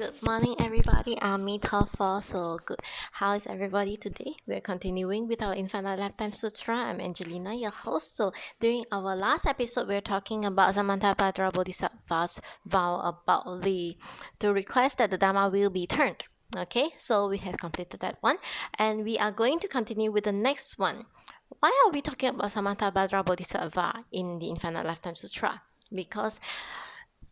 Good morning, everybody. I'm Mita. So good. How is everybody today? We're continuing with our Infinite Lifetime Sutra. I'm Angelina, your host. So during our last episode, we're talking about Samantabhadra Bodhisattva's vow about to request that the Dharma will be turned. Okay, so we have completed that one, and we are going to continue with the next one. Why are we talking about Samantabhadra Bodhisattva in the Infinite Lifetime Sutra? Because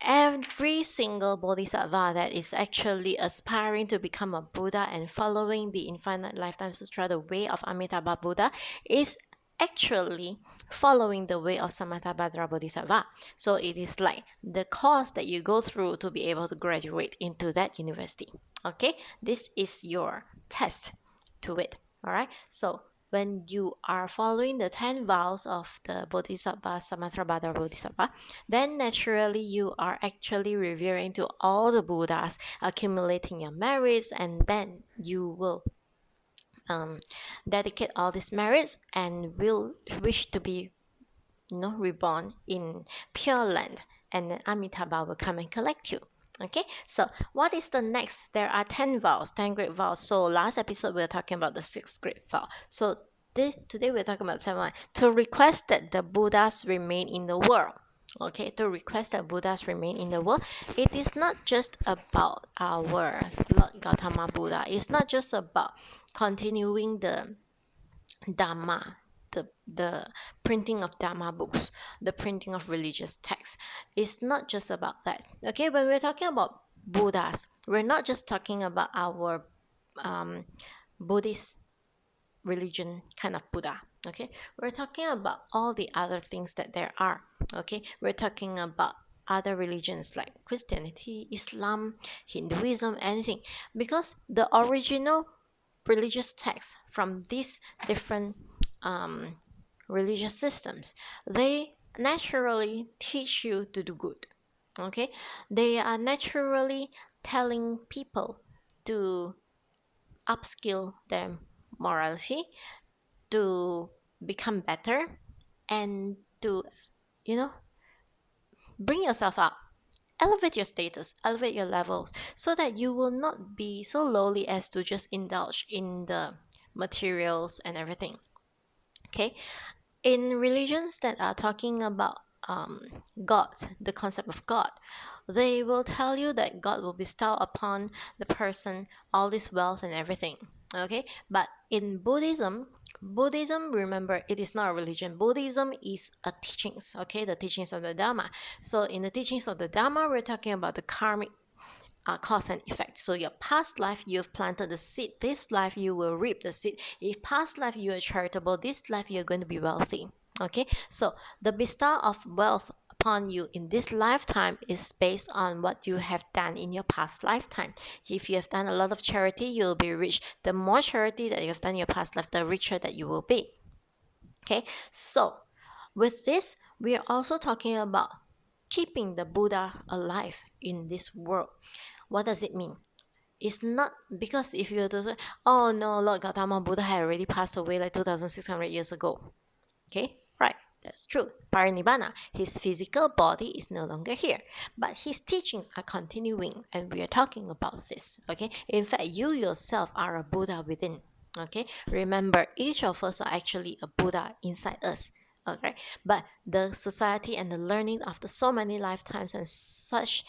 every single bodhisattva that is actually aspiring to become a Buddha and following the Infinite Lifetime Sutra, the way of Amitabha Buddha, is actually following the way of Samantabhadra Bodhisattva. So it is like the course that you go through to be able to graduate into that university. Okay, this is your test to it. All right, so when you are following the 10 vows of the Bodhisattva, Samantabhadra Bodhisattva, then naturally you are actually revering to all the Buddhas, accumulating your merits, and then you will dedicate all these merits and will wish to be reborn in Pure Land, and then Amitabha will come and collect you. Okay, so what is the next? There are 10 vows, 10 great vows. So last episode we were talking about the 6th great vow. So today we're talking about 7. To request that the Buddhas remain in the world. Okay, to request that Buddhas remain in the world, it is not just about our Lord Gautama Buddha. It's not just about continuing the Dharma, the printing of Dharma books, the printing of religious texts. It's not just about that. Okay, when we're talking about Buddhas, we're not just talking about our Buddhist religion kind of Buddha. Okay, we're talking about all the other things that there are. Okay, we're talking about other religions like Christianity, Islam, Hinduism, anything, because the original religious texts from these different religious systems, they naturally teach you to do good. Okay, they are naturally telling people to upskill their morality, to become better, and to bring yourself up, elevate your status, elevate your levels, so that you will not be so lowly as to just indulge in the materials and everything. Okay, in religions that are talking about God, the concept of God, they will tell you that God will bestow upon the person all this wealth and everything. Okay, but in Buddhism, remember, it is not a religion. Buddhism is a teachings. Okay, the teachings of the Dharma. So in the teachings of the Dharma, we're talking about the karmic cause and effect. So your past life, you've planted the seed. This life, you will reap the seed. If past life you are charitable, this life you're going to be wealthy. Okay, so the bestow of wealth upon you in this lifetime is based on what you have done in your past lifetime. If you have done a lot of charity, you'll be rich. The more charity that you have done in your past life, the richer that you will be. Okay, so with this, we are also talking about keeping the Buddha alive in this world. What does it mean? It's not because if you were to say, oh no, Lord Gautama Buddha had already passed away like 2,600 years ago. Okay, right, that's true. Parinibbana, his physical body is no longer here, but his teachings are continuing, and we are talking about this. Okay, in fact, you yourself are a Buddha within. Okay, remember, each of us are actually a Buddha inside us. Okay, but the society and the learning after so many lifetimes and such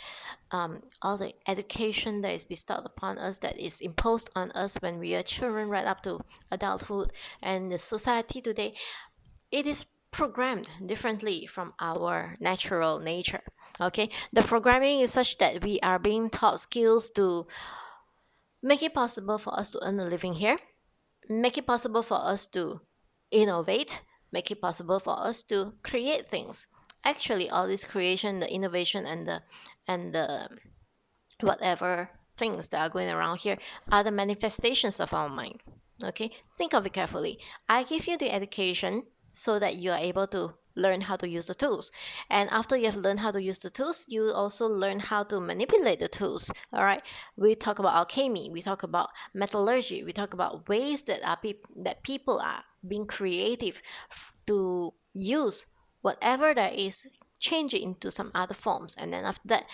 all the education that is bestowed upon us, that is imposed on us when we are children right up to adulthood, and the society today, it is programmed differently from our natural nature. Okay, the programming is such that we are being taught skills to make it possible for us to earn a living here, make it possible for us to innovate, make it possible for us to create things. Actually, all this creation, the innovation, and the whatever things that are going around here are the manifestations of our mind. Okay, think of it carefully. I give you the education so that you are able to learn how to use the tools, and after you have learned how to use the tools, you also learn how to manipulate the tools. All right, we talk about alchemy, we talk about metallurgy, we talk about ways that people are being creative to use whatever there is, change it into some other forms, and then after that,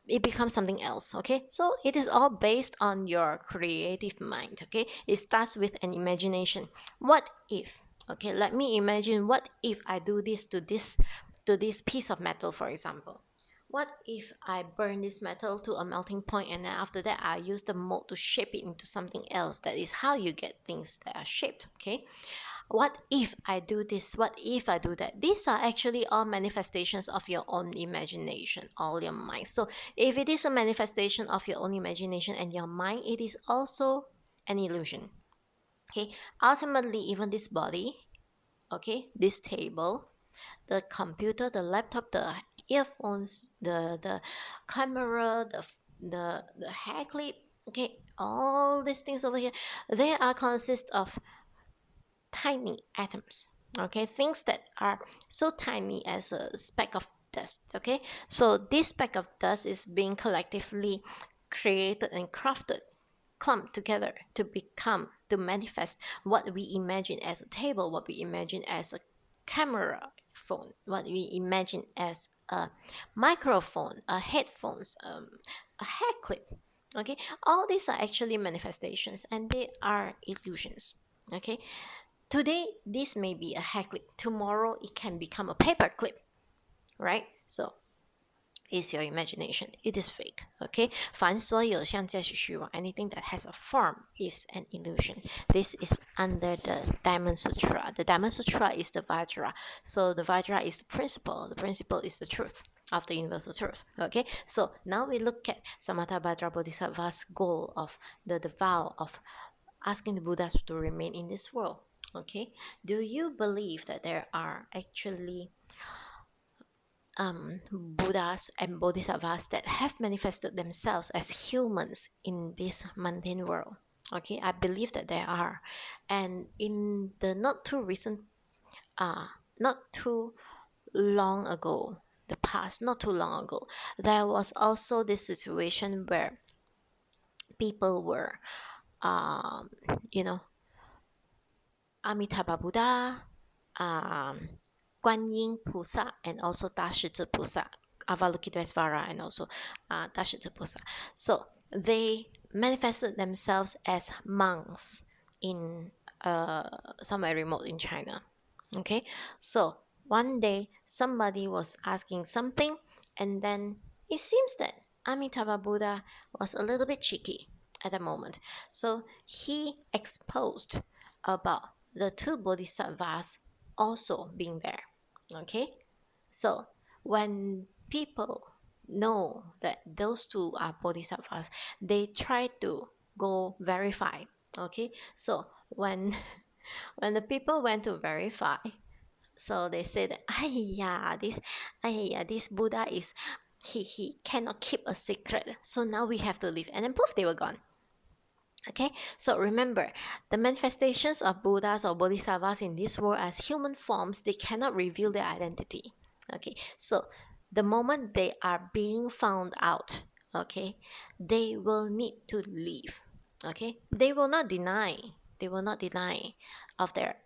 it becomes something else. Okay, so it is all based on your creative mind. Okay, it starts with an imagination. What if, okay, let me imagine, what if I do this to this piece of metal, for example. What if I burn this metal to a melting point, and then after that I use the mold to shape it into something else? That is how you get things that are shaped. Okay, what if I do this? What if I do that? These are actually all manifestations of your own imagination, all your mind. So if it is a manifestation of your own imagination and your mind, it is also an illusion. Okay, ultimately, even this body, okay, this table, the computer, the laptop, the earphones, the camera, the hair clip, okay, all these things over here, they are consist of tiny atoms. Okay, things that are so tiny as a speck of dust. Okay, so this speck of dust is being collectively created and crafted, clumped together to become, to manifest what we imagine as a table, what we imagine as a camera phone, what we imagine as a microphone, a headphones, a hair clip. Okay, all these are actually manifestations and they are illusions. Okay, today this may be a hair clip, tomorrow it can become a paper clip, right? So it's your imagination. It is fake. Okay. 凡所有相皆是虚妄. Anything that has a form is an illusion. This is under the Diamond Sutra. The Diamond Sutra is the Vajra. So the Vajra is the principle. The principle is the truth of the universal truth. Okay. So now we look at Samantabhadra Bodhisattva's goal of the vow of asking the Buddhas to remain in this world. Okay. Do you believe that there are actually Buddhas and Bodhisattvas that have manifested themselves as humans in this mundane world? Okay, I believe that there are. And in the not too recent, not too long ago, the past, not too long ago, there was also this situation where people were, um, you know, Amitabha Buddha, um, Guan Yin Pusa, and also Dashizhi Pusa, Avalokitesvara, and also Dashizhi Pusa. So they manifested themselves as monks in somewhere remote in China. Okay, so one day somebody was asking something, and then it seems that Amitabha Buddha was a little bit cheeky at the moment. So he exposed about the two bodhisattvas also being there. Okay, so when people know that those two are bodhisattvas, they try to go verify. Okay, so when when the people went to verify, so they said, this Buddha is, he cannot keep a secret, so now we have to leave, and then poof, they were gone. Okay, so remember, the manifestations of Buddhas or Bodhisattvas in this world as human forms, they cannot reveal their identity. Okay, so the moment they are being found out, okay, they will need to leave. Okay, they will not deny, of their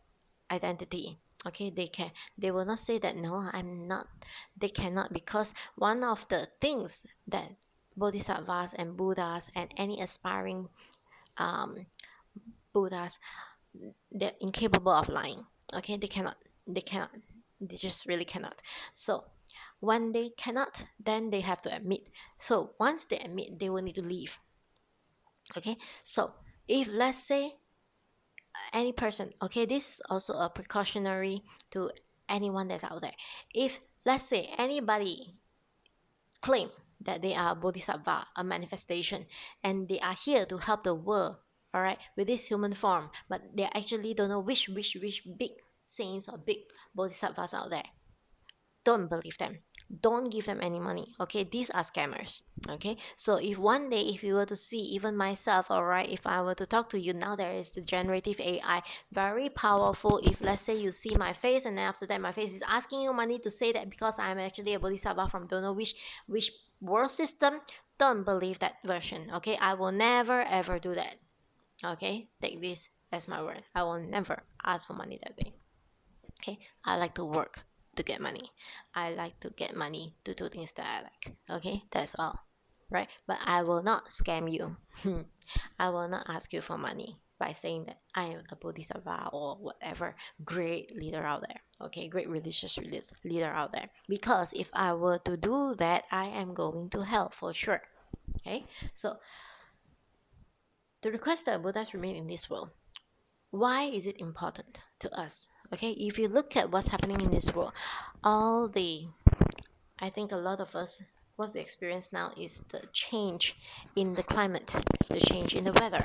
identity. Okay, they will not say that no, I'm not. They cannot, because one of the things that Bodhisattvas and Buddhas and any aspiring um, Buddhas, they're incapable of lying. Okay, they cannot, they just really cannot. So when they cannot, then they have to admit. So once they admit, they will need to leave. Okay, so if let's say any person, okay, this is also a precautionary to anyone that's out there. If let's say anybody claim that they are a bodhisattva, a manifestation, and they are here to help the world, all right, with this human form, but they actually don't know which big saints or big bodhisattvas out there. Don't believe them. Don't give them any money. Okay, these are scammers. Okay, so if one day, if you were to see even myself, all right, if I were to talk to you now, there is the generative AI, very powerful. If let's say you see my face, and then after that my face is asking you money to say that because I'm actually a bodhisattva from don't know which world system, don't believe that version. Okay, I will never ever do that. Okay, take this as my word. I will never ask for money that way. Okay, I like to work to get money. I like to get money to do things that I like. Okay, that's all. right? But I will not scam you. I will not ask you for money by saying that I am a bodhisattva or whatever great leader out there, okay, great religious leader out there. Because if I were to do that, I am going to hell for sure. Okay, so the request that Buddhas remain in this world, why is it important to us? Okay, if you look at what's happening in this world, I think a lot of us, what we experience now is the change in the climate, the change in the weather.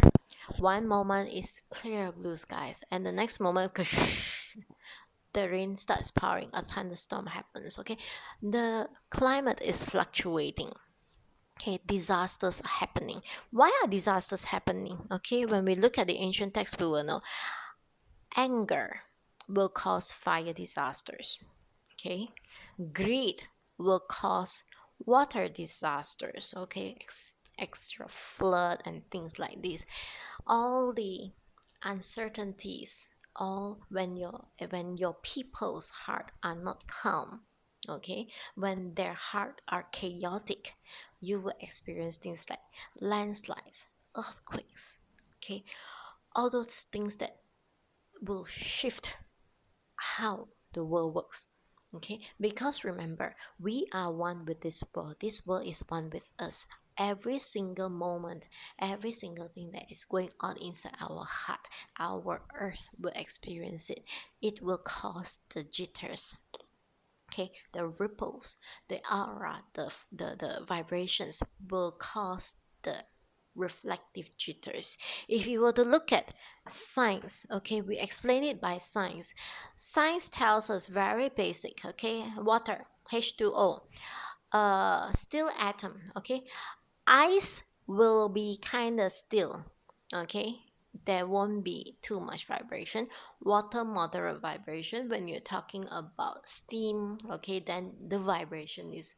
One moment is clear blue skies, and the next moment, the rain starts pouring, a thunderstorm happens. Okay, the climate is fluctuating. Okay, disasters are happening. Why are disasters happening? Okay, when we look at the ancient text, we will know anger will cause fire disasters. Okay, greed will cause water disasters. Okay, extra flood and things like this. All the uncertainties, all when your people's heart are not calm, okay, when their heart are chaotic, you will experience things like landslides, earthquakes, okay, all those things that will shift how the world works. Okay, because remember, we are one with this world. This world is one with us. Every single moment, every single thing that is going on inside our heart, our earth will experience it. It will cause the jitters, okay, the ripples, the aura, the vibrations will cause the reflective jitters. If you were to look at science, okay, we explain it by science. Science tells us very basic, okay, water, H2O, still atom, okay, ice will be kind of still, okay, there won't be too much vibration. Water, moderate vibration. When you're talking about steam, okay, then the vibration is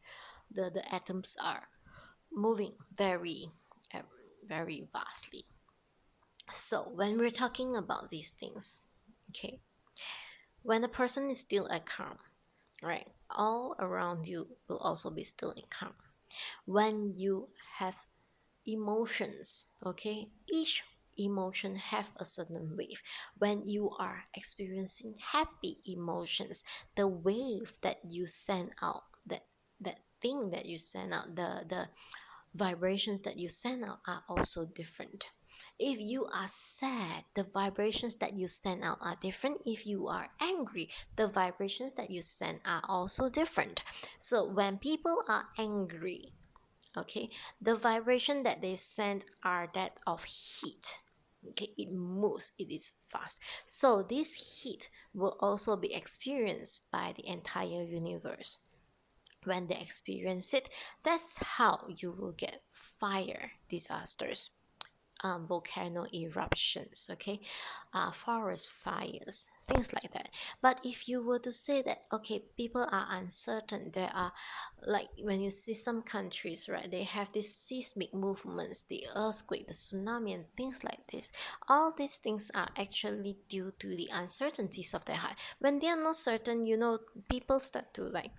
the atoms are moving very uh, very vastly. So when we're talking about these things, okay, when a person is still at calm, right, all around you will also be still in calm. When you have emotions, okay, each emotion have a certain wave. When you are experiencing happy emotions, the wave that you send out, that thing that you send out, the vibrations that you send out are also different. If you are sad, the vibrations that you send out are different. If you are angry, the vibrations that you send are also different. So when people are angry, okay, the vibration that they send are that of heat. Okay, it moves, it is fast. So this heat will also be experienced by the entire universe. When they experience it, that's how you will get fire disasters, volcano eruptions, okay, forest fires, things like that. But if you were to say that, okay, people are uncertain, there are, like when you see some countries, right, they have these seismic movements, the earthquake, the tsunami, and things like this. All these things are actually due to the uncertainties of their heart. When they are not certain, people start to like,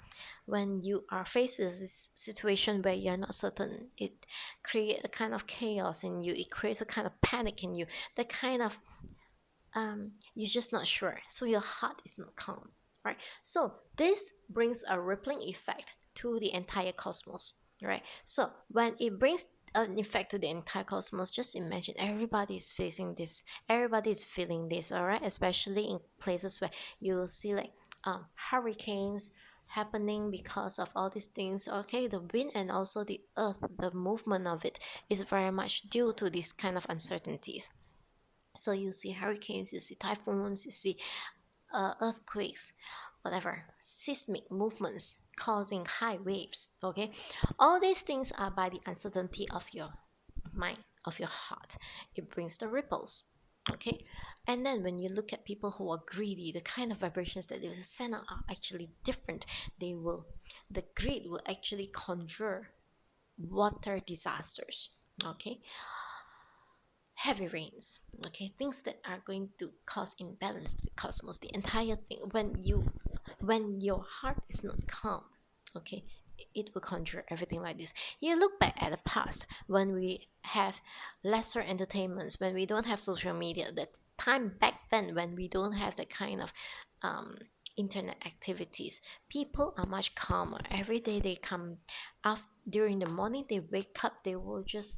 when you are faced with this situation where you're not certain, it creates a kind of chaos in you, it creates a kind of panic in you, the kind of you're just not sure, so your heart is not calm, right? So this brings a rippling effect to the entire cosmos, right? So when it brings an effect to the entire cosmos, just imagine everybody is facing this, everybody is feeling this, all right, especially in places where you see like hurricanes happening because of all these things. Okay, the wind and also the earth, the movement of it is very much due to these kind of uncertainties. So you see hurricanes, you see typhoons, you see earthquakes, whatever, seismic movements causing high waves. Okay, all these things are by the uncertainty of your mind, of your heart. It brings the ripples. Okay, and then when you look at people who are greedy, the kind of vibrations that they will send out are actually different. The greed will actually conjure water disasters. Okay, heavy rains, okay, things that are going to cause imbalance to the cosmos, the entire thing. When your heart is not calm, okay, it will conjure everything like this. You look back at the past when we have lesser entertainments, when we don't have social media, that time back then when we don't have that kind of um, internet activities, people are much calmer. Every day they come after, during the morning they wake up, they will just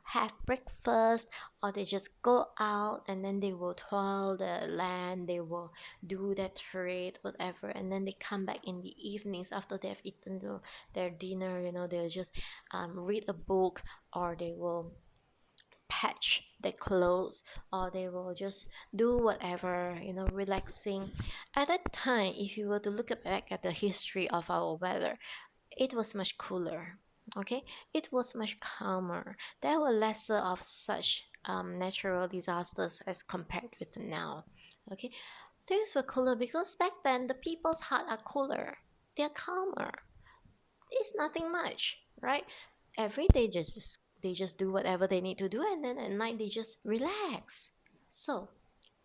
have breakfast, or they just go out and then they will toil the land, they will do their trade, whatever, and then they come back in the evenings after they have eaten their dinner. They'll just read a book, or they will patch their clothes, or they will just do whatever, relaxing. At that time, if you were to look back at the history of our weather, it was much cooler. Okay, it was much calmer. There were lesser of such natural disasters as compared with now. Okay, things were cooler because back then the people's heart are cooler, they're calmer. It's nothing much, right? Every day they just do whatever they need to do, and then at night they just relax. So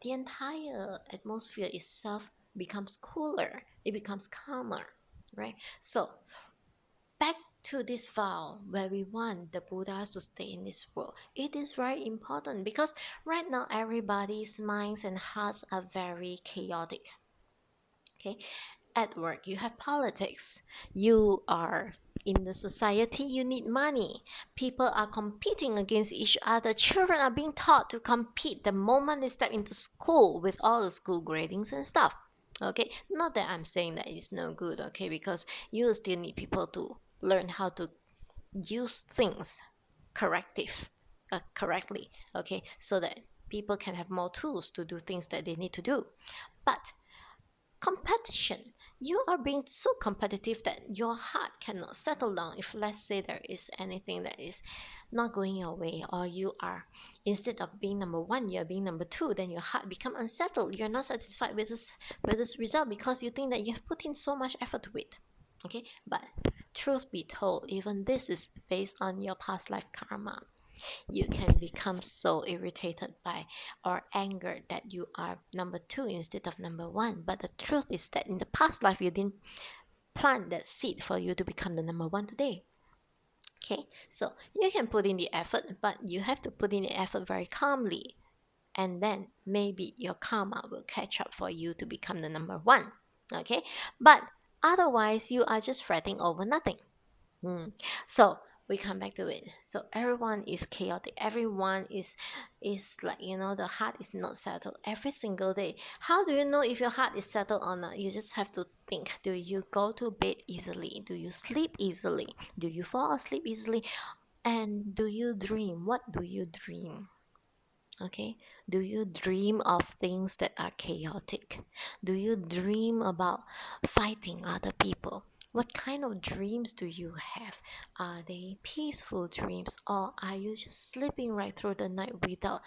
the entire atmosphere itself becomes cooler, it becomes calmer, right? So back to this vow where we want the Buddhas to stay in this world. It is very important because right now everybody's minds and hearts are very chaotic. Okay, at work you have politics, you are in the society, you need money, people are competing against each other, children are being taught to compete the moment they step into school with all the school gradings and stuff. Okay, not that I'm saying that it's no good, okay, because you still need people to learn how to use things correctly, okay, so that people can have more tools to do things that they need to do. But competition, you are being so competitive that your heart cannot settle down. If let's say there is anything that is not going your way, or you are, instead of being number one, you're being number two, then your heart become unsettled. You're not satisfied with this result because you think that you have put in so much effort to it. Okay, but truth be told, even this is based on your past life karma. You can become so irritated by or angered that you are number two instead of number one. But the truth is that in the past life, you didn't plant that seed for you to become the number one today. Okay, so you can put in the effort, but you have to put in the effort very calmly. And then maybe your karma will catch up for you to become the number one. Okay, but otherwise, you are just fretting over nothing. So we come back to it. So everyone is chaotic. Everyone is like, the heart is not settled every single day. How do you know if your heart is settled or not? You just have to think. Do you go to bed easily? Do you sleep easily? Do you fall asleep easily? And do you dream? What do you dream? Okay, do you dream of things that are chaotic? Do you dream about fighting other people? What kind of dreams do you have? Are they peaceful dreams, or are you just sleeping right through the night without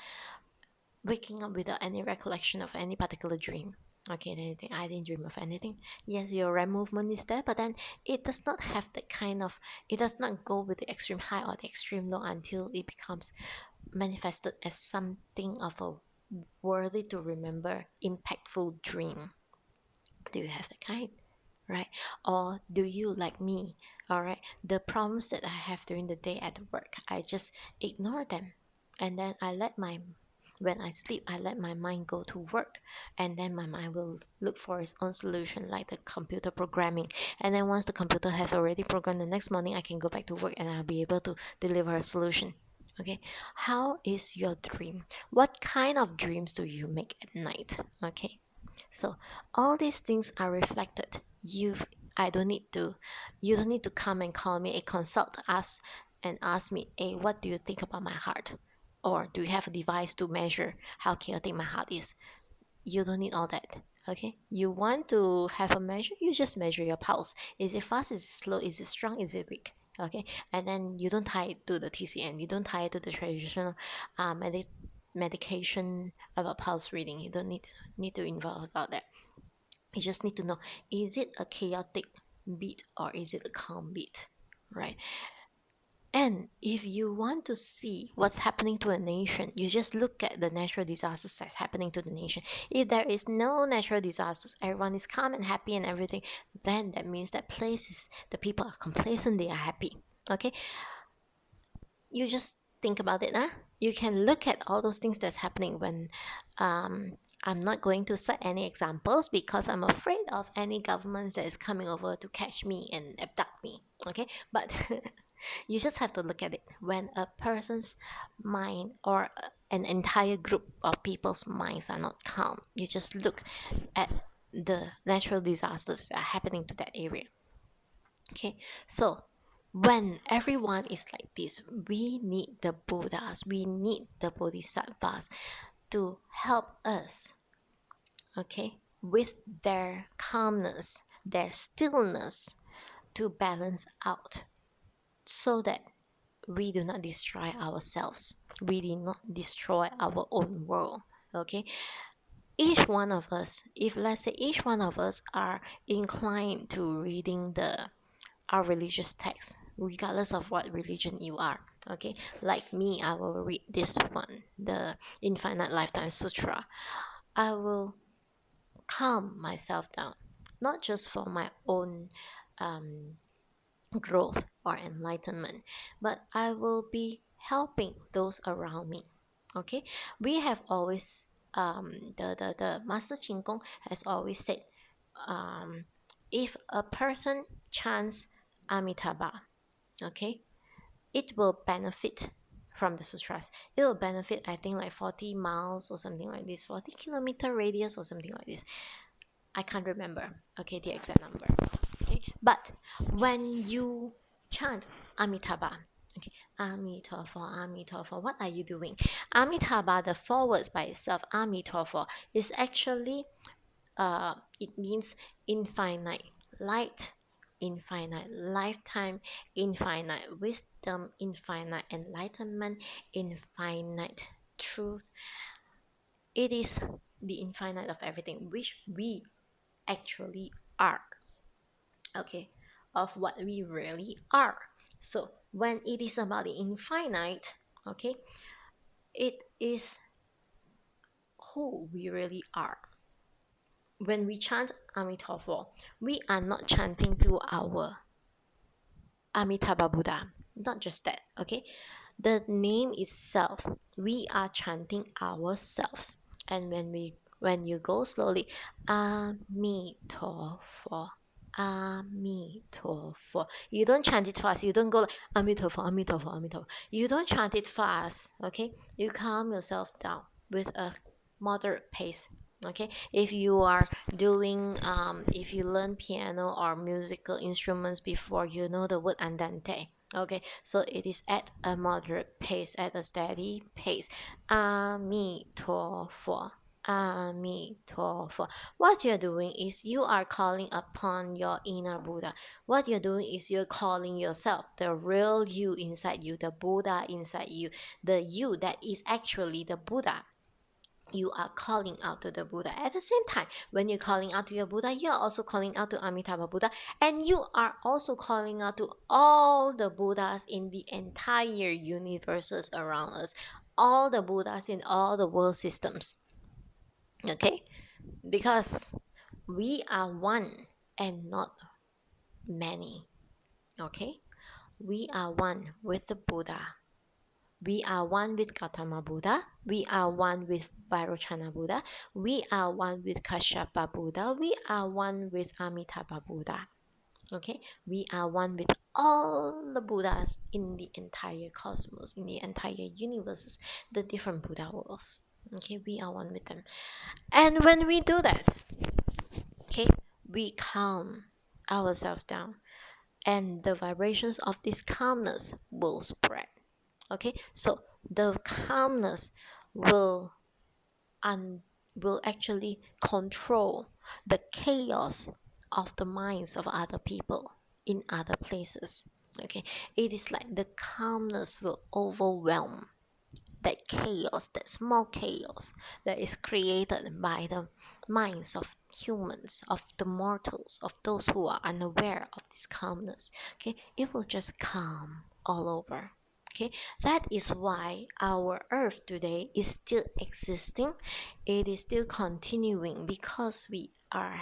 waking up without any recollection of any particular dream? Okay, anything. I didn't dream of anything. Yes, your REM movement is there, but then it does not have the kind of, it does not go with the extreme high or the extreme low until it becomes manifested as something of a worthy to remember, impactful dream. Do you have that kind? Right? Or do you, like me, all right, the problems that I have during the day at work, I just ignore them. And then when I sleep, I let my mind go to work, and then my mind will look for its own solution, like the computer programming. And then once the computer has already programmed, the next morning I can go back to work and I'll be able to deliver a solution. Okay, how is your dream? What kind of dreams do you make at night? Okay, so all these things are reflected. I don't need to, you don't need to come and call me a consult us and ask me, hey, what do you think about my heart? Or do you have a device to measure how chaotic my heart is? You don't need all that. Okay, you want to have a measure, you just measure your pulse. Is it fast, is it slow, is it strong, is it weak? Okay, and then you don't tie it to the TCM, you don't tie it to the traditional medication about pulse reading. You don't need to involve about that. You just need to know, is it a chaotic beat or is it a calm beat, right? And if you want to see what's happening to a nation, you just look at the natural disasters that's happening to the nation. If there is no natural disasters, everyone is calm and happy and everything, then that means that places, the people are complacent, they are happy. Okay? You just think about it, huh? You can look at all those things that's happening when I'm not going to cite any examples because I'm afraid of any governments that is coming over to catch me and abduct me. Okay? But you just have to look at it. When a person's mind or an entire group of people's minds are not calm, you just look at the natural disasters that are happening to that area. Okay, so when everyone is like this, we need the Buddhas, we need the Bodhisattvas to help us, okay, with their calmness, their stillness to balance out so that we do not destroy ourselves. We do not destroy our own world. Okay? Each one of us, if let's say each one of us are inclined to reading our religious text, regardless of what religion you are. Okay? Like me, I will read this one, the Infinite Lifetime Sutra. I will calm myself down, not just for my own growth or enlightenment, but I will be helping those around me. Okay, we have always the Master Ching Kong has always said, if a person chants Amitabha, okay, it will benefit from the sutras. It will benefit, I think, like 40 miles or something like this, 40-kilometer radius or something like this. I can't remember, okay, the exact number. Okay, but when you chant Amitabha, okay, Amitabha, Amitabha, what are you doing? Amitabha, the four words by itself, Amitabha, is actually it means infinite light, infinite lifetime, infinite wisdom, infinite enlightenment, infinite truth. It is the infinite of everything, which we actually are. Okay, of what we really are. So when it is about the infinite, okay, it is who we really are. When we chant Amitabha, we are not chanting to our Amitabha Buddha. Not just that, okay? The name itself, we are chanting ourselves. And when you go slowly, Amitabha, Amitabha. You don't chant it fast. You don't go like Amitabha, Amitabha, Amitabha. You don't chant it fast, okay? You calm yourself down with a moderate pace. Okay, if you are doing if you learn piano or musical instruments before, you know the word andante. Okay, so it is at a moderate pace, at a steady pace. Amitabha, Amitabha. What you're doing is you are calling upon your inner Buddha. What you're doing is you're calling yourself, the real you inside you, the Buddha inside you, the you that is actually the Buddha. You are calling out to the Buddha. At the same time, when you're calling out to your Buddha, you are also calling out to Amitabha Buddha, and you are also calling out to all the Buddhas in the entire universes around us, all the Buddhas in all the world systems. Okay? Because we are one and not many. Okay? We are one with the Buddha. We are one with Gautama Buddha. We are one with Vairochana Buddha. We are one with Kashyapa Buddha. We are one with Amitabha Buddha. Okay? We are one with all the Buddhas in the entire cosmos, in the entire universes, the different Buddha worlds. Okay? We are one with them. And when we do that, okay, we calm ourselves down. And the vibrations of this calmness will spread. Okay, so the calmness will will actually control the chaos of the minds of other people in other places. Okay, it is like the calmness will overwhelm that chaos, that small chaos that is created by the minds of humans, of the mortals, of those who are unaware of this calmness. Okay, it will just calm all over. Okay, that is why our earth today is still existing. It is still continuing because we are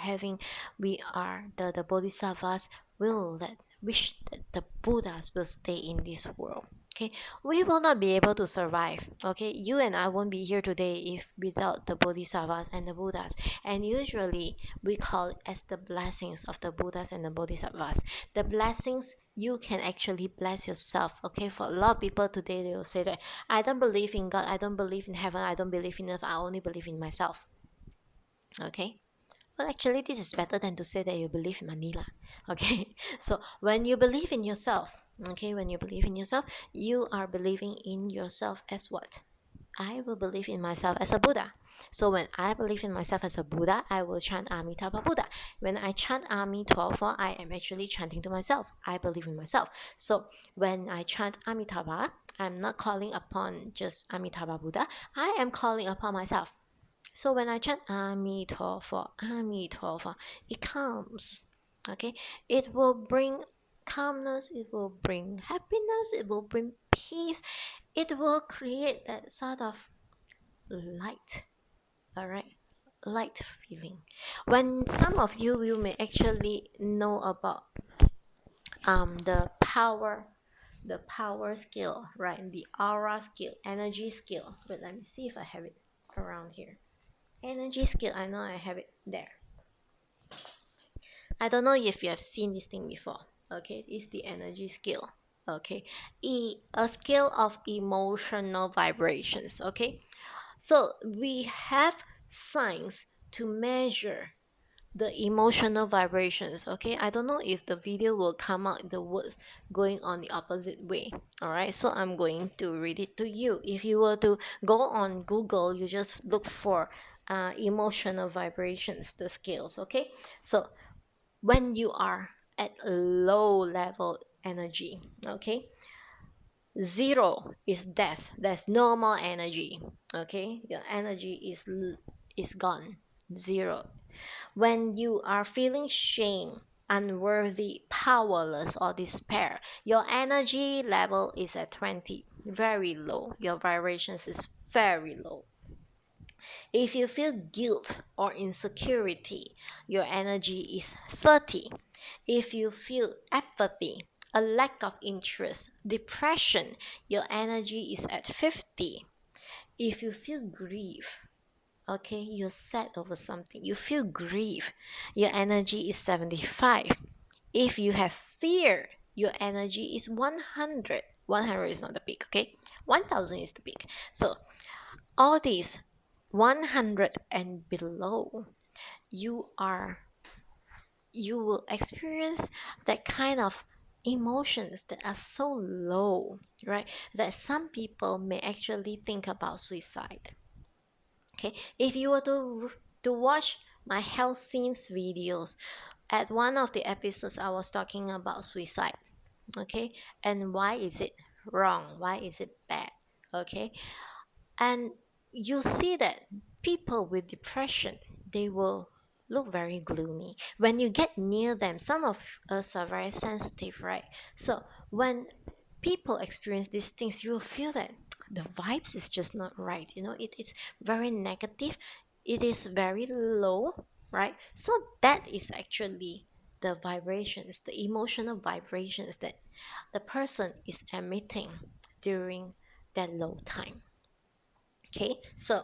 the bodhisattvas will that wish that the Buddhas will stay in this world. Okay, we will not be able to survive. Okay, you and I won't be here today if without the bodhisattvas and the Buddhas. And usually we call it as the blessings of the Buddhas and the bodhisattvas. The blessings, you can actually bless yourself. Okay, for a lot of people today, they will say that I don't believe in God, I don't believe in heaven, I don't believe in earth, I only believe in myself. Okay, well, actually, this is better than to say that you believe in Manila. Okay, so when you believe in yourself, okay, when you believe in yourself, you are believing in yourself as what? I will believe in myself as a Buddha. So when I believe in myself as a Buddha, I will chant Amitabha Buddha. When I chant Ami 12, I am actually chanting to myself. I believe in myself. So when I chant Amitabha, I'm not calling upon just Amitabha Buddha. I am calling upon myself. So when I chant Amitabha, Amitabha, it comes. Okay, it will bring calmness. It will bring happiness. It will bring peace. It will create that sort of light. All right, light feeling. When some of you may actually know about the power skill, right? The aura skill, energy skill. But let me see if I have it around here. Energy skill, I know I have it there. I don't know if you have seen this thing before. Okay, it's the energy skill. Okay, a scale of emotional vibrations. Okay, so we have signs to measure the emotional vibrations. Okay, I don't know if the video will come out the words going on the opposite way. All right, so I'm going to read it to you. If you were to go on Google, you just look for emotional vibrations, the scales. Okay, so when you are at low level energy, okay, 0 is death, that's normal energy. Okay, your energy is gone. 0. When you are feeling shame, unworthy, powerless, or despair, your energy level is at 20, very low. Your vibrations is very low. If you feel guilt or insecurity, your energy is 30. If you feel apathy, a lack of interest, depression, your energy is at 50. If you feel grief, okay, you're sad over something, you feel grief, your energy is 75. If you have fear, your energy is 100. 100 is not the peak, okay? 1000 is the peak. So all these 100 and below, you will experience that kind of emotions that are so low, right? That some people may actually think about suicide. Okay, if you were to watch my health scenes videos, at one of the episodes I was talking about suicide. Okay, and why is it wrong? Why is it bad? Okay, and you see that people with depression, they will look very gloomy when you get near them. Some of us are very sensitive, right? So when people experience these things, you will feel that the vibes is just not right. It's very negative, it is very low, right? So that is actually the vibrations, the emotional vibrations that the person is emitting during that low time. Okay, so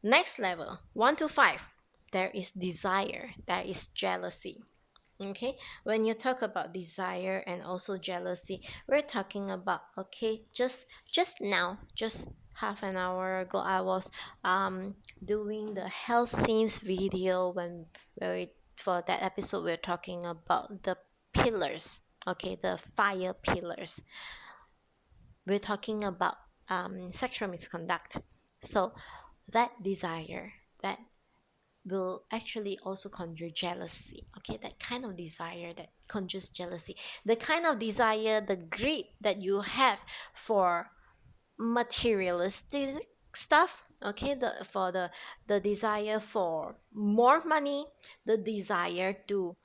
next level, 1 to 5, there is desire, there is jealousy. Okay, when you talk about desire and also jealousy, we're talking about, okay, just now, just half an hour ago, I was doing the health scenes video where for that episode we're talking about the pillars. Okay, the fire pillars. We're talking about sexual misconduct. So that desire, that will actually also conjure jealousy. Okay, that kind of desire that conjures jealousy, the kind of desire, the greed that you have for materialistic stuff. Okay, the desire for more money, the desire to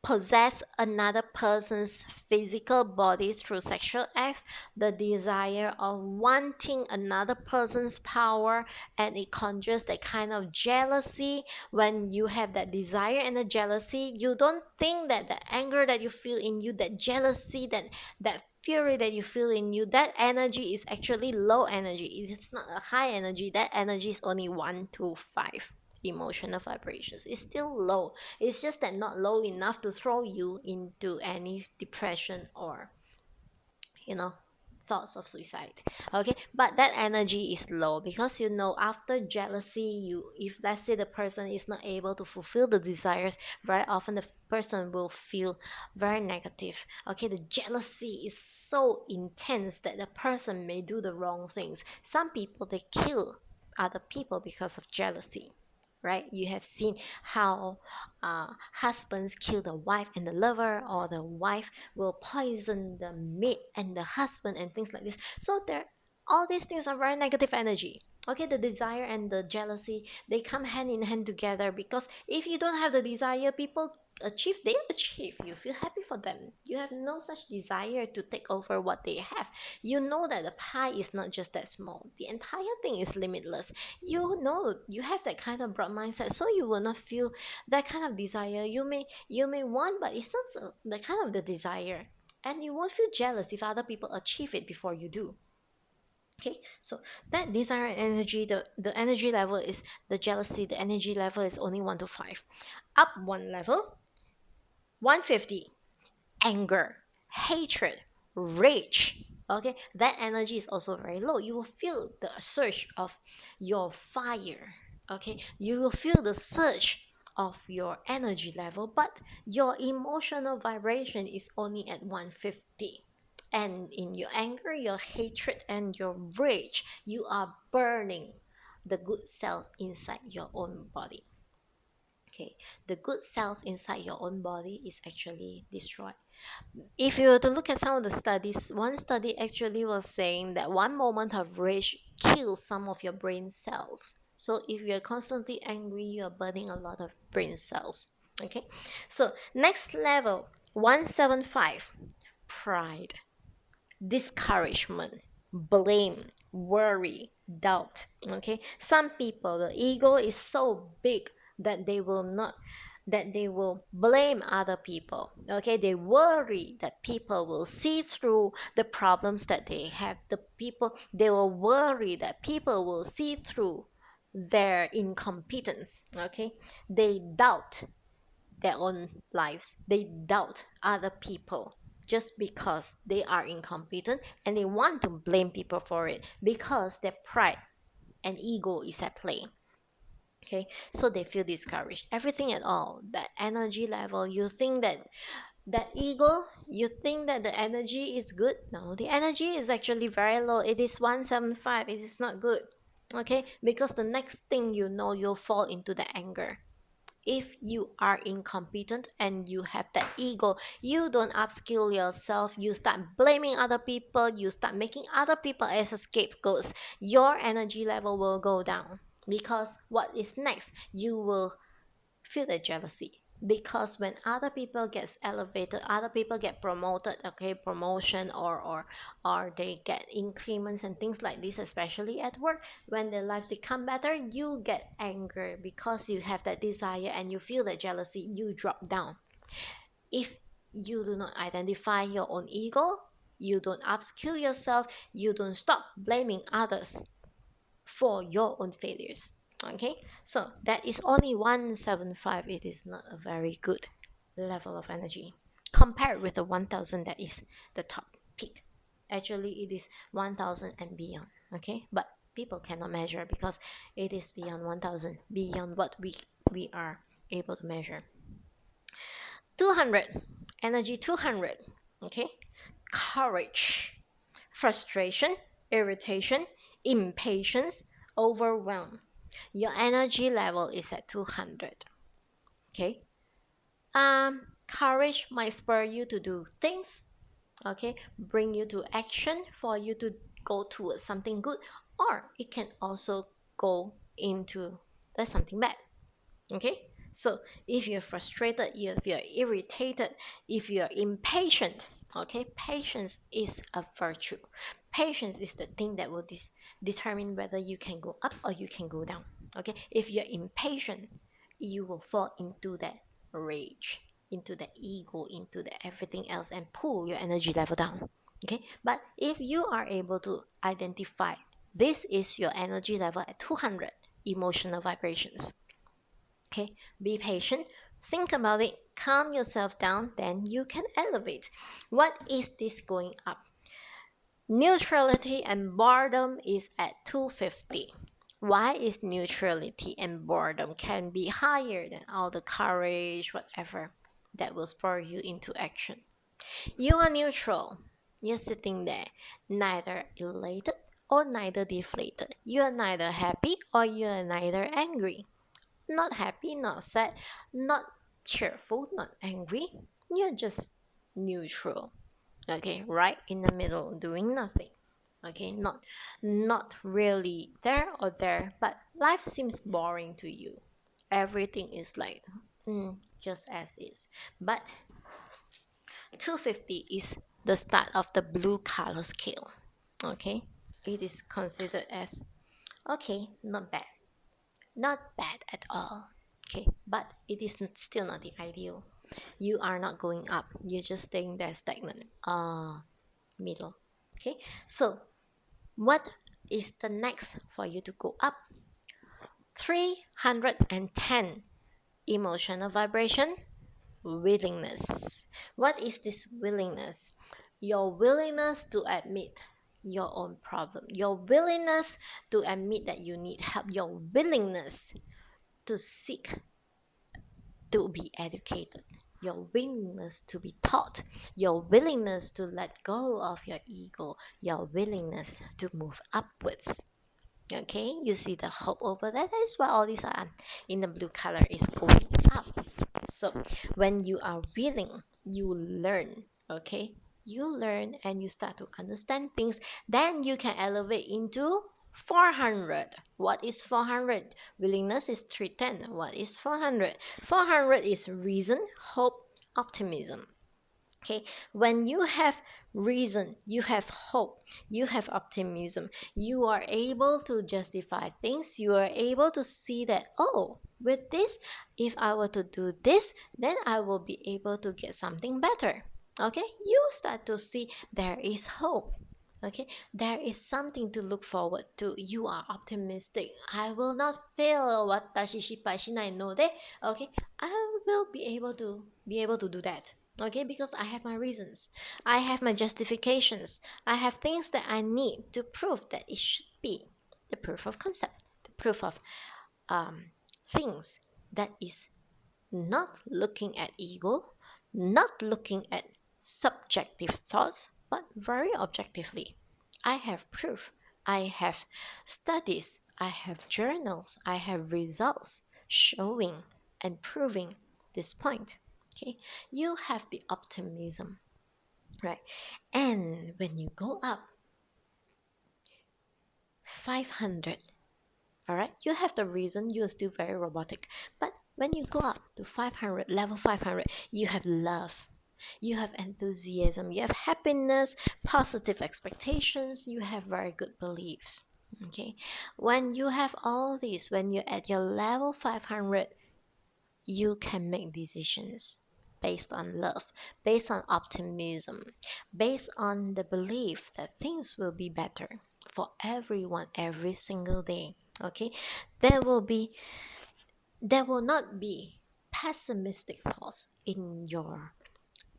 possess another person's physical body through sexual acts, the desire of wanting another person's power, and it conjures that kind of jealousy. When you have that desire and the jealousy, you don't think that the anger that you feel in you, that jealousy, that fury that you feel in you, that energy is actually low energy. It is not a high energy. That energy is only 1 to 5 emotional vibrations. It's still low. It's just that not low enough to throw you into any depression or, you know, thoughts of suicide. Okay, but that energy is low because, you know, after jealousy, you, if let's say the person is not able to fulfill the desires, very often the person will feel very negative. Okay, the jealousy is so intense that the person may do the wrong things. Some people, they kill other people because of jealousy, right? You have seen how husbands kill the wife and the lover, or the wife will poison the mate and the husband, and things like this. So there, all these things are very negative energy. Okay, the desire and the jealousy, they come hand in hand together, because if you don't have the desire, people achieve, they achieve, you feel happy for them. You have no such desire to take over what they have. You know that the pie is not just that small, the entire thing is limitless. You know, you have that kind of broad mindset, so you will not feel that kind of desire. You may want, but it's not the kind of the desire, and you won't feel jealous if other people achieve it before you do. Okay, so that desire and energy, the energy level is the jealousy, the energy level is only 1 to 5. Up one level, 150, anger, hatred, rage. Okay, that energy is also very low. You will feel the surge of your fire. Okay, you will feel the surge of your energy level, but your emotional vibration is only at 150. And in your anger, your hatred, and your rage, you are burning the good cells inside your own body. Okay, the good cells inside your own body is actually destroyed. If you were to look at some of the studies, one study actually was saying that one moment of rage kills some of your brain cells. So if you're constantly angry, you're burning a lot of brain cells. Okay, so next level, 175, pride, discouragement, blame, worry, doubt. Okay, some people, the ego is so big that they will not, that they will blame other people. Okay, they worry that people will see through the problems that they have. The people, they will worry that people will see through their incompetence. Okay, they doubt their own lives. They doubt other people just because they are incompetent, and they want to blame people for it because their pride and ego is at play. Okay, so they feel discouraged. Everything at all, that energy level, you think that that ego, you think that the energy is good. No, the energy is actually very low. It is 175. It is not good. Okay, because the next thing you know, you'll fall into the anger. If you are incompetent and you have that ego, you don't upskill yourself, you start blaming other people, you start making other people as a scapegoats, your energy level will go down. Because what is next, you will feel the jealousy, because when other people gets elevated, other people get promoted, okay, promotion, or they get increments and things like this, especially at work, when their lives become better, you get anger because you have that desire and you feel that jealousy, you drop down. If you do not identify your own ego, you don't upskill yourself, you don't stop blaming others for your own failures. Okay, so that is only 175. It is not a very good level of energy compared with the 1000 that is the top peak. Actually, it is 1000 and beyond. Okay, but people cannot measure because it is beyond 1000, beyond what we are able to measure. 200, energy 200. Okay, courage, frustration, irritation, impatience, overwhelm. Your energy level is at 200. Okay, courage might spur you to do things, okay, bring you to action for you to go towards something good, or it can also go into something bad. Okay, So if you're frustrated, if you're irritated, if you're impatient, okay, patience is a virtue. Patience is the thing that will determine whether you can go up or you can go down. Okay, if you're impatient, you will fall into that rage, into the ego, into the everything else, and pull your energy level down. Okay, but if you are able to identify this is your energy level at 200 emotional vibrations. Okay, be patient, think about it, calm yourself down, then you can elevate. What is this going up? Neutrality and boredom is at 250. Why is neutrality and boredom can be higher than all the courage, whatever, that will spur you into action? You are neutral. You're sitting there, neither elated or neither deflated. You are neither happy or you are neither angry. Not happy, not sad, not cheerful, not angry. You're just neutral. Okay, right in the middle, doing nothing. Okay, not really there or there, but life seems boring to you. Everything is like just as is. But 250 is the start of the blue color scale. Okay, it is considered as okay, not bad, not bad at all. Okay, but it is still not the ideal. You are not going up, you're just staying there stagnant, middle. Okay, so what is the next for you to go up? 310 emotional vibration, willingness. What is this willingness? Your willingness to admit your own problem, your willingness to admit that you need help, your willingness to seek to be educated, your willingness to be taught, your willingness to let go of your ego, your willingness to move upwards. Okay, you see the hope over there. That is why all these are in the blue color is going up. So when you are willing, you learn. Okay, you learn and you start to understand things. Then you can elevate into 400. What is 400? Willingness is 310. What is 400? 400 is reason, hope, optimism. Okay, when you have reason, you have hope, you have optimism, you are able to justify things, you are able to see that, oh, with this, if I were to do this, then I will be able to get something better. Okay, you start to see there is hope. Okay, there is something to look forward to. You are optimistic. I will not fail. Watashi shippai shinai no de. Okay, I will be able to do that. Okay, because I have my reasons, I have my justifications, I have things that I need to prove that it should be the proof of concept, the proof of things that is not looking at ego, not looking at subjective thoughts, but very objectively. I have proof, I have studies, I have journals, I have results showing and proving this point. Okay, you have the optimism, right? And when you go up 500, all right, you have the reason, you're still very robotic, but when you go up to 500, level 500, you have love, you have enthusiasm, you have happiness, positive expectations, you have very good beliefs. Okay, when you have all these, when you're at your level 500, you can make decisions based on love, based on optimism, based on the belief that things will be better for everyone every single day. Okay, there will be there will not be pessimistic thoughts in your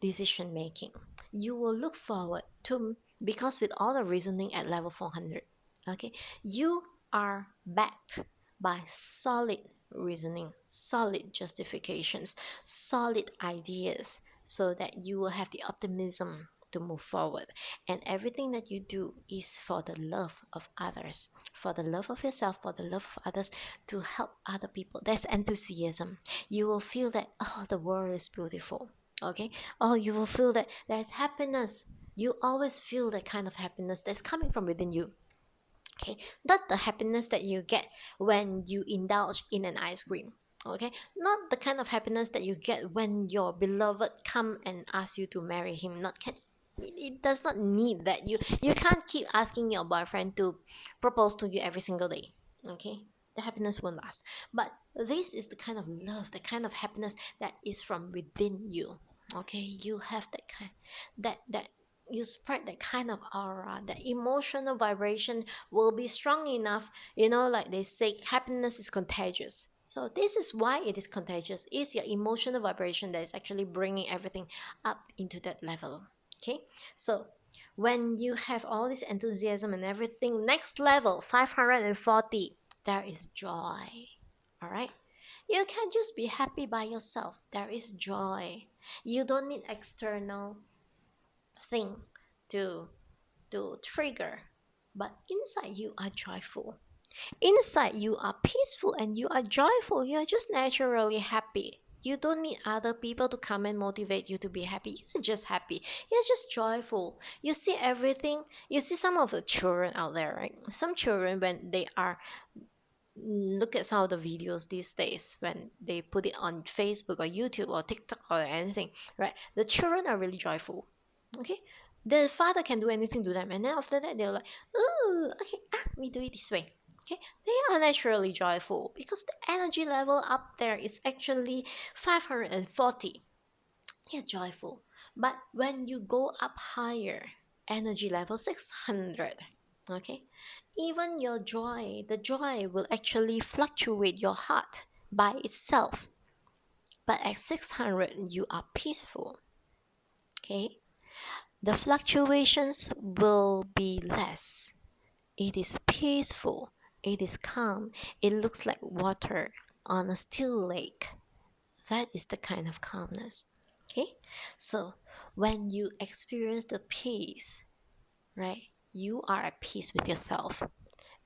decision making. You will look forward to, because with all the reasoning at level 400, okay, you are backed by solid reasoning, solid justifications, solid ideas, so that you will have the optimism to move forward. And everything that you do is for the love of others, for the love of yourself, for the love of others, to help other people. There's enthusiasm. You will feel that, oh, the world is beautiful. Okay, oh, you will feel that there's happiness. You always feel that kind of happiness that's coming from within you. Okay, not the happiness that you get when you indulge in an ice cream. Okay, not the kind of happiness that you get when your beloved come and ask you to marry him. Not can it does not need that. You can't keep asking your boyfriend to propose to you every single day. Okay, the happiness won't last. But this is the kind of love, the kind of happiness that is from within you. Okay, you have that kind, that you spread that kind of aura. The emotional vibration will be strong enough. Like they say, happiness is contagious. So this is why it is contagious. It's your emotional vibration that is actually bringing everything up into that level. Okay, so when you have all this enthusiasm and everything, next level 540, there is joy. All right, you can just be happy by yourself. There is joy. You don't need external thing to trigger, but inside you are joyful. Inside you are peaceful and you are joyful. You are just naturally happy. You don't need other people to come and motivate you to be happy. You're just happy. You're just joyful. You see everything. You see some of the children out there, right? Some children, when they are, look at some of the videos these days when they put it on Facebook or YouTube or TikTok or anything, right? The children are really joyful. Okay, the father can do anything to them, and then after that they're like, oh, okay, we do it this way. Okay, they are naturally joyful because the energy level up there is actually 540. You're joyful. But when you go up higher, energy level 600, okay, even your joy, the joy will actually fluctuate your heart by itself. But at 600, you are peaceful. Okay, the fluctuations will be less. It is peaceful. It is calm. It looks like water on a still lake. That is the kind of calmness. Okay, so when you experience the peace, right, you are at peace with yourself.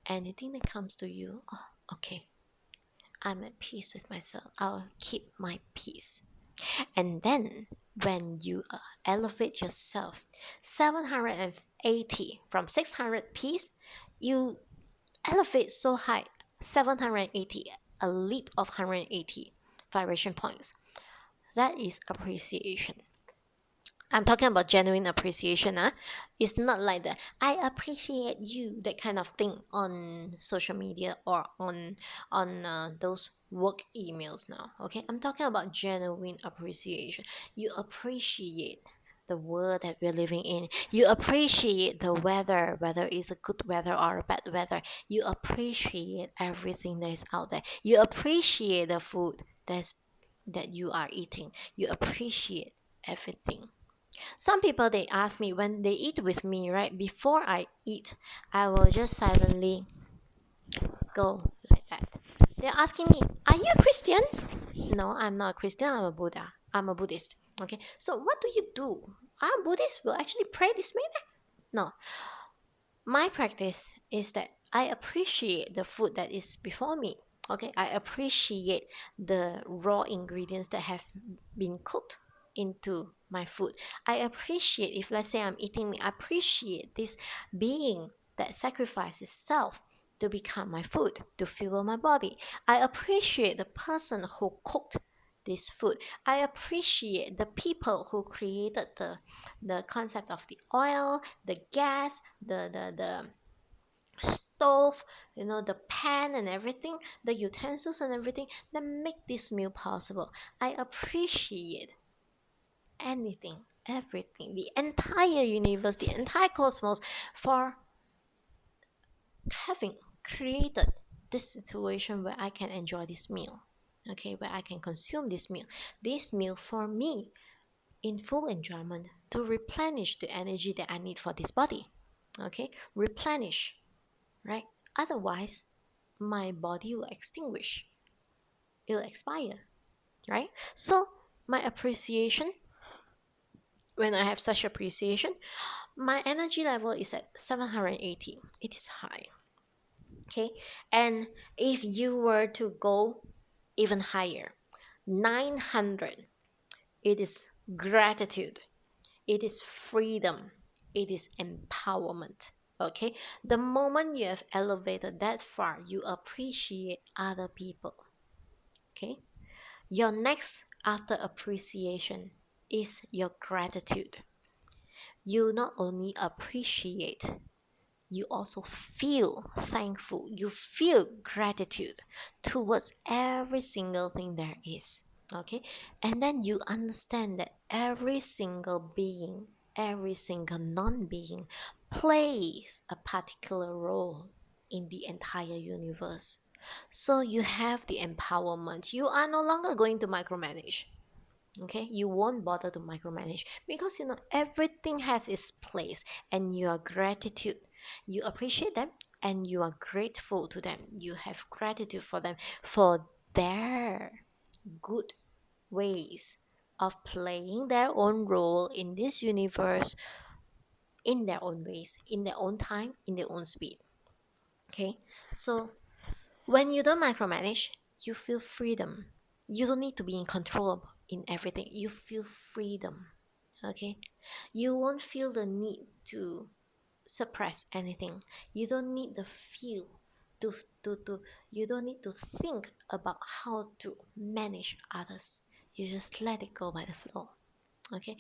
Anything that comes to you, oh, okay, I'm at peace with myself. I'll keep my peace. And then when you elevate yourself 780 from 600 peace, you elevate so high, 780, a leap of 180 vibration points. That is appreciation. I'm talking about genuine appreciation. It's not like the I appreciate you, that kind of thing on social media or on those work emails now. Okay, I'm talking about genuine appreciation. You appreciate the world that we're living in. You appreciate the weather, whether it's a good weather or a bad weather. You appreciate everything that is out there. You appreciate the food that you are eating. You appreciate everything. Some people, they ask me when they eat with me, right? Before I eat, I will just silently go like that. They're asking me, are you a Christian? No, I'm not a Christian. I'm a Buddha. I'm a Buddhist. Okay. So what do you do? I'm Buddhist. Will actually pray this way? No. My practice is that I appreciate the food that is before me. Okay. I appreciate the raw ingredients that have been cooked into my food. I appreciate, if let's say I'm eating meat, I appreciate this being that sacrifices self to become my food, to fuel my body. I appreciate the person who cooked this food. I appreciate the people who created the concept of the oil, the gas, the stove, the pan and everything, the utensils and everything that make this meal possible. I appreciate anything, everything, the entire universe, the entire cosmos for having created this situation where I can enjoy this meal. Okay, where I can consume this meal for me in full enjoyment to replenish the energy that I need for this body. Okay, replenish, right? Otherwise, my body will extinguish, it will expire, right? So, my appreciation, when I have such appreciation, my energy level is at 780. It is high. Okay, and if you were to go even higher, 900, it is gratitude, it is freedom, it is empowerment. Okay, the moment you have elevated that far, you appreciate other people. Okay, Your next after appreciation is your gratitude. You not only appreciate, you also feel thankful. You feel gratitude towards every single thing there is. Okay? And then you understand that every single being, every single non being plays a particular role in the entire universe. So you have the empowerment. You are no longer going to micromanage. Okay, you won't bother to micromanage because everything has its place, and your gratitude, you appreciate them and you are grateful to them. You have gratitude for them for their good ways of playing their own role in this universe, in their own ways, in their own time, in their own speed. Okay, so when you don't micromanage, you feel freedom. You don't need to be in control in everything. You feel freedom. Okay? You won't feel the need to suppress anything. You don't need the feel to you don't need to think about how to manage others. You just let it go by the flow. Okay?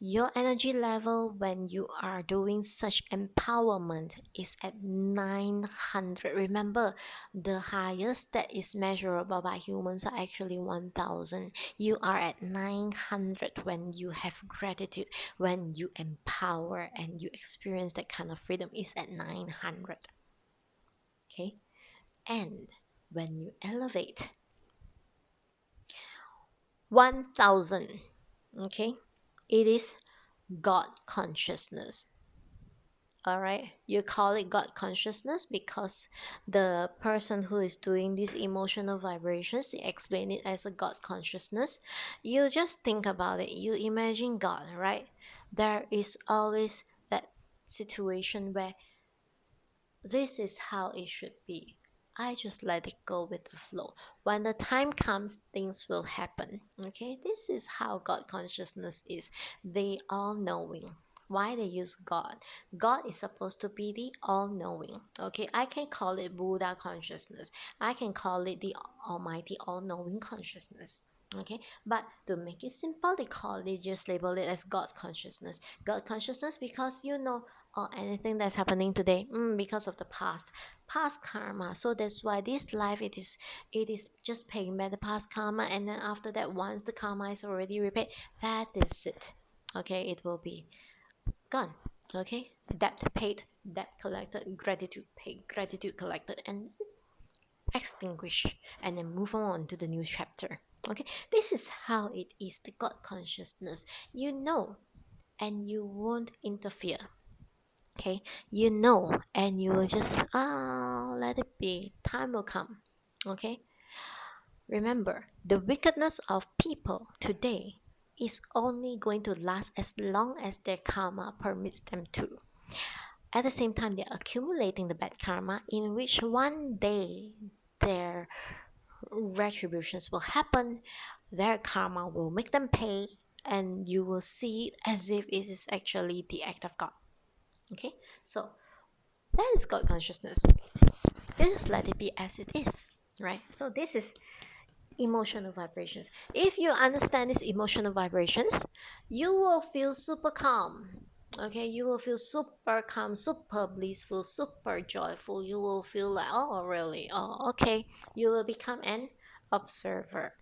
Your energy level when you are doing such empowerment is at 900. Remember, the highest that is measurable by humans are actually 1000. You are at 900 when you have gratitude, when you empower and you experience that kind of freedom is at 900. Okay? And when you elevate 1000, okay? It is God consciousness. All right, you call it God consciousness because the person who is doing these emotional vibrations, they explain it as a God consciousness. You just think about it, you imagine God, right? There is always that situation where this is how it should be. I just let it go with the flow. When the time comes, things will happen. Okay, this is how God consciousness is. They all knowing. Why they use God? God is supposed to be the all knowing. Okay, I can call it Buddha consciousness. I can call it the Almighty all knowing consciousness. Okay, but to make it simple, they just label it as God consciousness. God consciousness because or anything that's happening today because of the past karma. So that's why this life it is just paying back the past karma, and then after that, once the karma is already repaid, that is it. Okay, it will be gone. Okay, debt paid, debt collected, gratitude paid, gratitude collected, and extinguish, and then move on to the new chapter. Okay, this is how it is, the God consciousness. And you won't interfere. Okay, and you will just let it be. Time will come. Okay, remember, the wickedness of people today is only going to last as long as their karma permits them to. At the same time, they're accumulating the bad karma, in which one day their retributions will happen, their karma will make them pay, and you will see it as if it is actually the act of God. Okay, so that is God consciousness. You just let it be as it is, right? So this is emotional vibrations. If you understand these emotional vibrations, you will feel super calm. Okay, you will feel super calm, super blissful, super joyful. You will feel like, oh, really? Oh, okay. You will become an observer.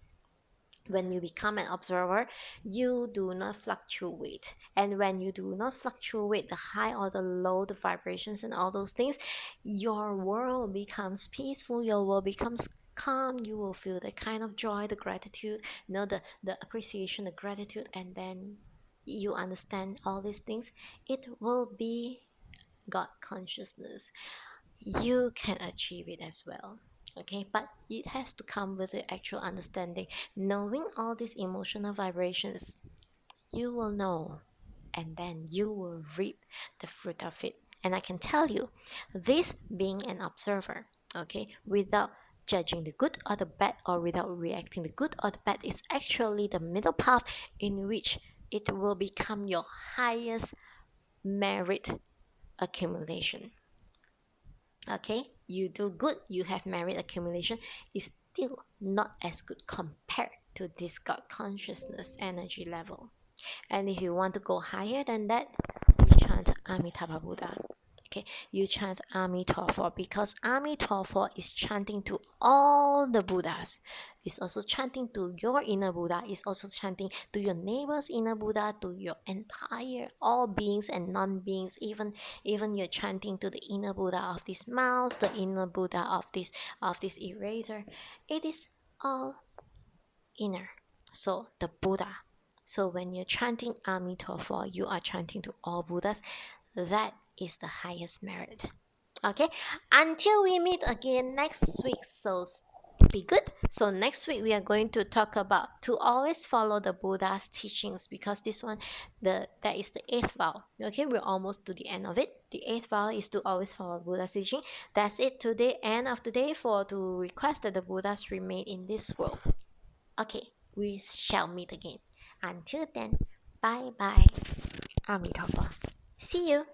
When you become an observer, you do not fluctuate. And when you do not fluctuate, the high or the low, the vibrations and all those things, your world becomes peaceful, your world becomes calm. You will feel the kind of joy, the gratitude, the appreciation, the gratitude, and then you understand all these things. It will be God consciousness. You can achieve it as well. Okay, but it has to come with the actual understanding. Knowing all these emotional vibrations, you will know, and then you will reap the fruit of it. And I can tell you, this being an observer, okay, without judging the good or the bad, or without reacting the good or the bad, is actually the middle path in which it will become your highest merit accumulation. Okay, you do good, you have merit accumulation, is still not as good compared to this God consciousness energy level. And if you want to go higher than that, you chant Amitabha Buddha. Okay, you chant Amitabha, because Amitabha is chanting to all the Buddhas. It's also chanting to your inner Buddha. It's also chanting to your neighbor's inner Buddha, to your entire all beings and non-beings. Even you're chanting to the inner Buddha of this mouse, the inner Buddha of this eraser. It is all inner. So the Buddha. So when you're chanting Amitabha, you are chanting to all Buddhas. That is the highest merit. Okay, until we meet again next week. So be good. So next week we are going to talk about to always follow the Buddha's teachings, because this one, that is the eighth vow. Okay, we're almost to the end of it. The eighth vow is to always follow Buddha's teaching. That's it today. End of today for to request that the Buddhas remain in this world. Okay, we shall meet again. Until then, bye bye. Amitabha. See you.